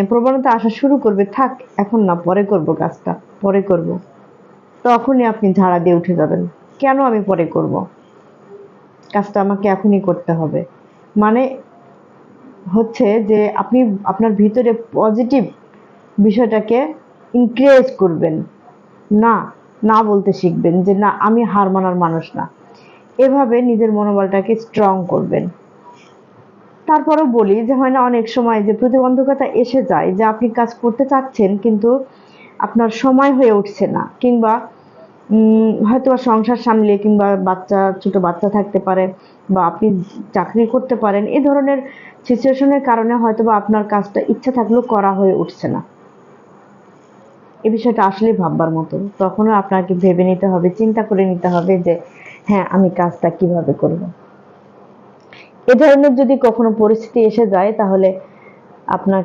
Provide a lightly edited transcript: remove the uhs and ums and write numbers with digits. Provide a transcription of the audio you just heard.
প্রবণতা আসা শুরু করবে, থাক এখন না, পরে করব, কাজটা পরে করব, তখনই আপনি ঝাড়া দিয়ে উঠে যাবেন, কেন আমি পরে করব, কাজটা আমাকে এখনই করতে হবে। মানে হচ্ছে যে আপনি আপনার ভিতরে পজিটিভ বিষয়টাকে ইনক্রিজ করবেন, না না বলতে শিখবেন যে না, আমি হার মানার মানুষ না, এভাবে নিজের মনোবলটাকে স্ট্রং করবেন। তারপরেও বলি যে হয় না অনেক সময় যে প্রতিবন্ধকতা এসে যায়, যে আপনি কাজ করতে চাচ্ছেন কিন্তু আপনার সময় হয়ে উঠছে না, কিংবা হয়তো সংসার সামলিয়ে, কিংবা ছোট বাচ্চা থাকতে পারে, বা আপনি চাকরি করতে পারেন, এই ধরনের সিচুয়েশনের কারণে হয়তো বা আপনার কাজটা ইচ্ছা থাকলেও করা হয়ে উঠছে না। এই বিষয়টা আসলে ভাববার মতো, তখনও আপনাকে ভেবে নিতে হবে, চিন্তা করে নিতে হবে যে হ্যাঁ, আমি কাজটা কিভাবে করব। এ ধরনের যদি কখনো পরিস্থিতি এসে যায়, তাহলে আপনার